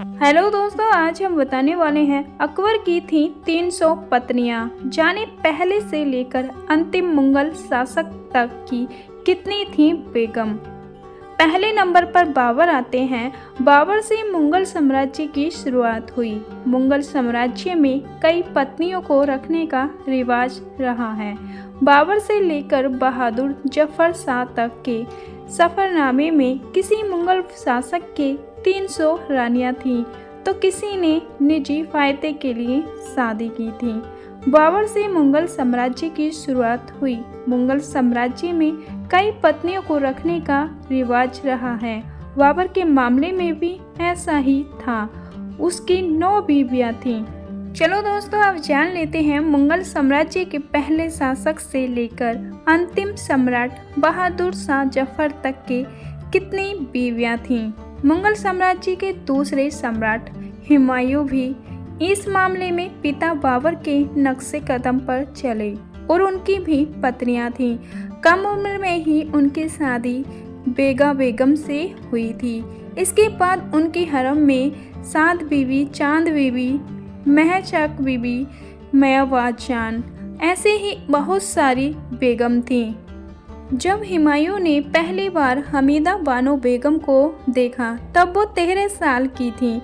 Hello दोस्तों, आज हम बताने वाले हैं अकबर की थी 300 पत्नियां। जाने पहले से लेकर अंतिम मुगल शासक तक की कितनी थी बेगम। पहले नंबर पर बाबर आते हैं। बाबर से मुगल साम्राज्य की शुरुआत हुई। मुगल साम्राज्य में कई पत्नियों को रखने का रिवाज रहा है। बाबर से लेकर बहादुर जफर शाह तक के सफरनामे में किसी मुगल शासक के 300 रानियां थीं, तो किसी ने निजी फायदे के लिए शादी की थी। बाबर से मुगल साम्राज्य की शुरुआत हुई। मुगल साम्राज्य में कई पत्नियों को रखने का रिवाज रहा है। बाबर के मामले में भी ऐसा ही था। उसकी 9 बीवियां थीं। चलो दोस्तों, अब जान लेते हैं मुगल साम्राज्य के पहले शासक से लेकर अंतिम सम्राट बहादुर शाह जफर तक के कितनी बीवियां थीं। मुगल साम्राज्य के दूसरे सम्राट हुमायूं भी इस मामले में पिता बाबर के नक्शे कदम पर चले और उनकी भी पत्नियां थीं। कम उम्र में ही उनकी शादी बेगा बेगम से हुई थी। इसके बाद उनकी हरम में साद बीबी, चांद बीबी, महचक बीबी, मयावाज जान, ऐसे ही बहुत सारी बेगम थीं। जब हुमायूं ने पहली बार हमीदा बानो बेगम को देखा तब वो 13 साल की थीं।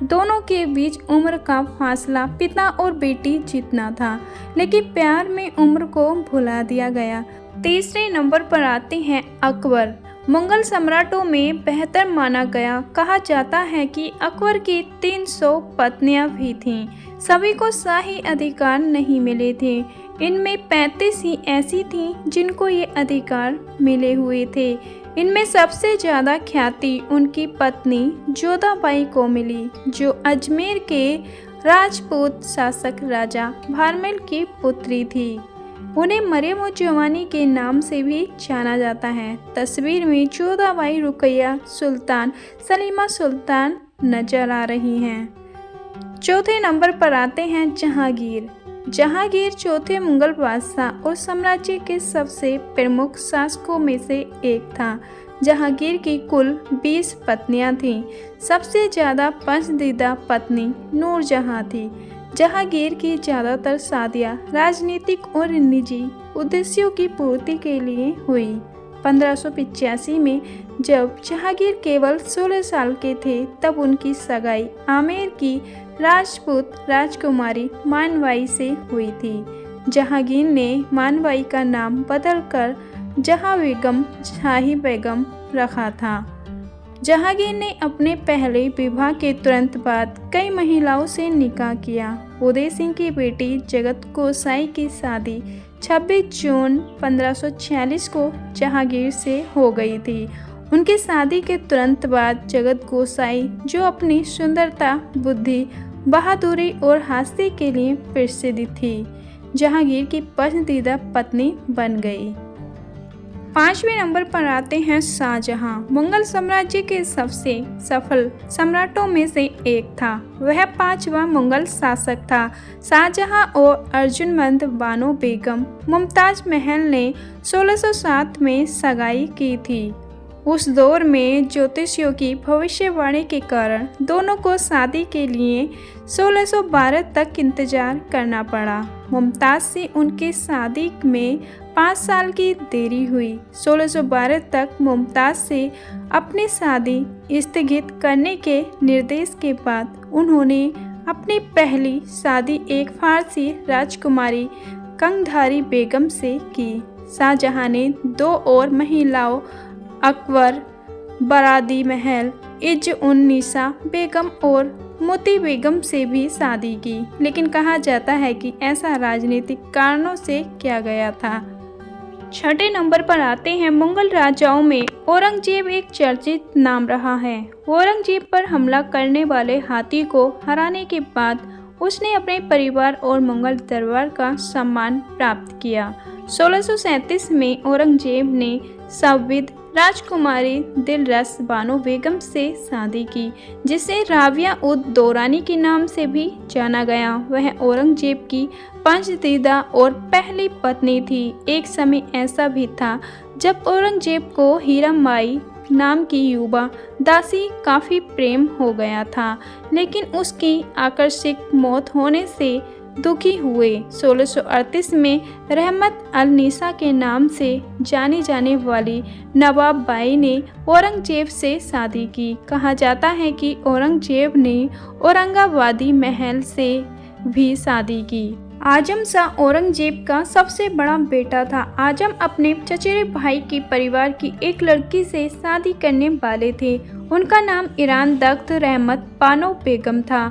दोनों के बीच उम्र का फासला पिता और बेटी जितना था, लेकिन प्यार में उम्र को भुला दिया गया। तीसरे नंबर पर आते हैं अकबर। मुगल सम्राटों में बेहतर माना गया। कहा जाता है कि अकबर की 300 पत्नियां भी थीं। सभी को शाही अधिकार नहीं मिले थे। इनमें 35 ही ऐसी थीं जिनको ये अधिकार मिले हुए थे। इनमें सबसे ज़्यादा ख्याति उनकी पत्नी जोधाबाई को मिली, जो अजमेर के राजपूत शासक राजा भारमल की पुत्री थी। उन्हें मरियम जवानी के नाम से भी जाना जाता है। तस्वीर में जोधाबाई, रुकैया सुल्तान, सलीमा सुल्तान नजर आ रही हैं। चौथे नंबर पर आते हैं जहांगीर। जहांगीर चौथे मुगल बादशाह और साम्राज्य के सबसे प्रमुख शासकों में से एक था। जहांगीर की कुल 20 पत्नियां थीं। सबसे ज़्यादा पसंदीदा पत्नी नूरजहां थी। जहांगीर की ज़्यादातर शादियां राजनीतिक और निजी उद्देश्यों की पूर्ति के लिए हुई। 1585 में जब जहांगीर केवल 16 साल के थे तब उनकी सगाई आमेर की राजपूत राजकुमारी मानवाई से हुई थी। जहांगीर ने मानवाई का नाम बदलकर जहां बेगम, शाही बेगम रखा था। जहांगीर ने अपने पहले विवाह के तुरंत बाद कई महिलाओं से निकाह किया। उदय सिंह की बेटी जगत गोसाई की शादी 26 जून 1546 को जहांगीर से हो गई थी। उनकी शादी के तुरंत बाद जगत गोसाई, जो अपनी सुंदरता, बुद्धि, बहादुरी और हास्य के लिए प्रसिद्ध थी, जहांगीर की पसंदीदा पत्नी बन गई। 5वें नंबर पर आते हैं शाहजहां। मुगल साम्राज्य के सबसे सफल सम्राटों में से एक था। वह 5वां मुगल शासक था। शाहजहां और अर्जुमंद बानो बेगम मुमताज महल ने 1607 में सगाई की थी। उस दौर में ज्योतिषियों की भविष्यवाणी के कारण दोनों को शादी के लिए 1612 तक इंतजार करना पड़ा। मुमताज से उनकी शादी में 5 साल की देरी हुई। 1612 तक मुमताज से अपनी शादी स्थगित करने के निर्देश के बाद उन्होंने अपनी पहली शादी एक फारसी राजकुमारी कंगधारी बेगम से की। शाहजहां ने 2 और महिलाओं अकबर, बरादी महल, इज़्ज़-उन-निसा बेगम और मोती बेगम से भी शादी की, लेकिन कहा जाता है कि ऐसा राजनीतिक कारणों से किया गया था। 6ठे नंबर पर आते हैं मुगल राजाओं में औरंगजेब एक चर्चित नाम रहा है। औरंगजेब पर हमला करने वाले हाथी को हराने के बाद उसने अपने परिवार और मुगल दरबार का सम्मान प्राप्त किया। 1637 में औरंगजेब ने सविद राजकुमारी दिलरस बानो बेगम से शादी की, जिसे राबिया उद दौरानी के नाम से भी जाना गया। वह औरंगजेब की पसंदीदा और पहली पत्नी थी। एक समय ऐसा भी था जब औरंगजेब को हीरामाई नाम की युवा दासी काफ़ी प्रेम हो गया था, लेकिन उसकी आकस्मिक मौत होने से दुखी हुए। 1638 में रहमत अल निसा के नाम से जानी जाने वाली नवाब बाई ने औरंगजेब से शादी की। कहा जाता है कि औरंगजेब ने औरंगाबादी महल से भी शादी की। आजम शाह औरंगजेब का सबसे बड़ा बेटा था। आजम अपने चचेरे भाई के परिवार की एक लड़की से शादी करने वाले थे। उनका नाम ईरान दख्त रहमत बानो बेगम था।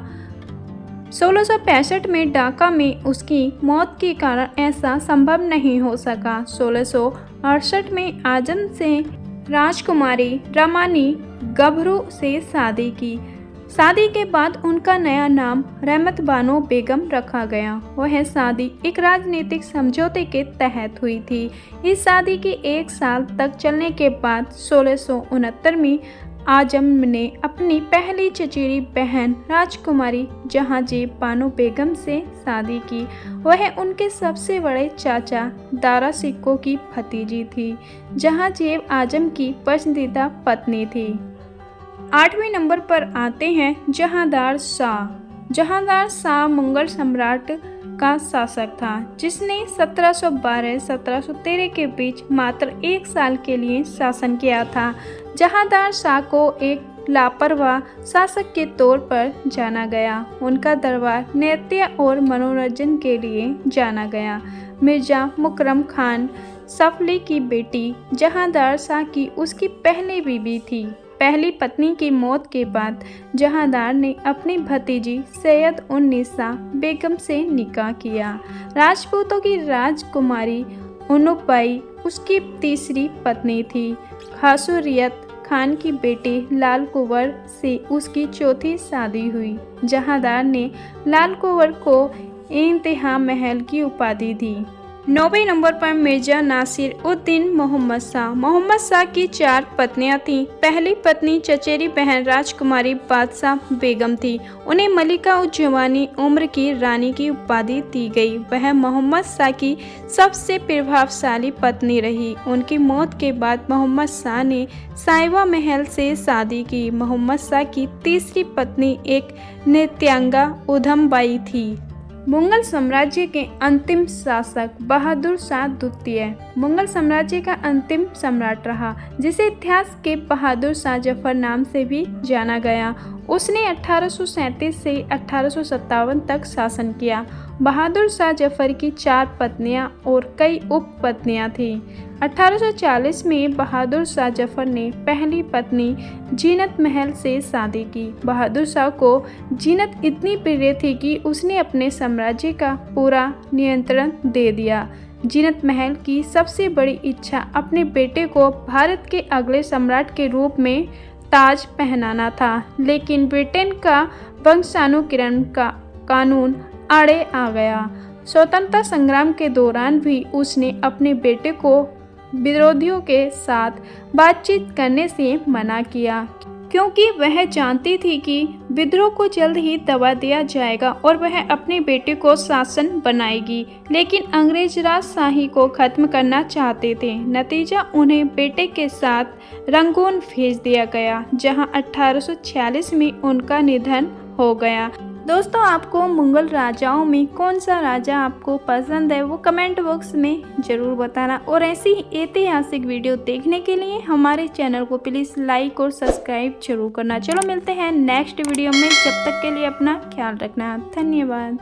1665 में ढाका में उसकी मौत के कारण ऐसा संभव नहीं हो सका। 1668 में आजम से राजकुमारी रामानी गभरू से शादी की। शादी के बाद उनका नया नाम रहमत बानो बेगम रखा गया। वह शादी एक राजनीतिक समझौते के तहत हुई थी। इस शादी के 1 साल तक चलने के बाद 1669 में आजम ने अपनी पहली चचेरी बहन राजकुमारी जहांजेब बानो बेगम से शादी की। वह उनके सबसे बड़े चाचा दारा सिक्को की भतीजी थी। जहांजेब आजम की पसंदीदा पत्नी थी। 8वें नंबर पर आते हैं जहांदार शाह। जहांदार शाह मुगल सम्राट का शासक था, जिसने 1712-1713 के बीच मात्र 1 साल के लिए शासन किया था। जहांदार शाह को एक लापरवाह शासक के तौर पर जाना गया। उनका दरबार नृत्य और मनोरंजन के लिए जाना गया। मिर्जा मुकरम खान सफली की बेटी जहांदार शाह की उसकी पहली बीवी थी। पहली पत्नी की मौत के बाद जहांदार ने अपनी भतीजी सैयद उन निसा बेगम से निकाह किया। राजपूतों की राजकुमारी उनुबाई उसकी तीसरी पत्नी थी। खासुरियत खान की बेटी लाल कुंवर से उसकी चौथी शादी हुई। जहांदार ने लाल कुंवर को इंतहा महल की उपाधि दी। 9वें नंबर पर मिर्जा नासिर उद्दीन मोहम्मद शाह। मोहम्मद शाह की 4 पत्नियां थीं। पहली पत्नी चचेरी बहन राजकुमारी बादशाह बेगम थी। उन्हें मलिका उज जवानी उम्र की रानी की उपाधि दी गई। वह मोहम्मद शाह की सबसे प्रभावशाली पत्नी रही। उनकी मौत के बाद मोहम्मद शाह ने साहिबा महल से शादी की। मोहम्मद शाह की तीसरी पत्नी एक नृत्यांगा उधमबाई थी। मुगल साम्राज्य के अंतिम शासक बहादुर शाह द्वितीय मुगल साम्राज्य का अंतिम सम्राट रहा, जिसे इतिहास के बहादुर शाह जफर नाम से भी जाना गया। उसने 1837 से 1857 तक शासन किया। बहादुर शाह जफर की 4 पत्नियां और कई उपपत्नियां थीं। 1840 में बहादुर शाह जफर ने पहली पत्नी जीनत महल से शादी की। बहादुर शाह को जीनत इतनी प्रिय थी कि उसने अपने साम्राज्य का पूरा नियंत्रण दे दिया। जीनत महल की सबसे बड़ी इच्छा अपने बेटे को भारत के अगले सम्राट के रूप में ताज पहनाना था, लेकिन ब्रिटेन का वंशानुकिरण का कानून आड़े आ गया। स्वतंत्रता संग्राम के दौरान भी उसने अपने बेटे को विरोधियों के साथ बातचीत करने से मना किया, क्योंकि वह जानती थी कि विद्रोह को जल्द ही दबा दिया जाएगा और वह अपने बेटे को शासन बनाएगी। लेकिन अंग्रेज राजशाही को खत्म करना चाहते थे। नतीजा उन्हें बेटे के साथ रंगून भेज दिया गया, जहां 1846 में उनका निधन हो गया। दोस्तों, आपको मुगल राजाओं में कौन सा राजा आपको पसंद है वो कमेंट बॉक्स में ज़रूर बताना। और ऐसी ही ऐतिहासिक वीडियो देखने के लिए हमारे चैनल को प्लीज़ लाइक और सब्सक्राइब जरूर करना। चलो मिलते हैं नेक्स्ट वीडियो में, जब तक के लिए अपना ख्याल रखना। धन्यवाद।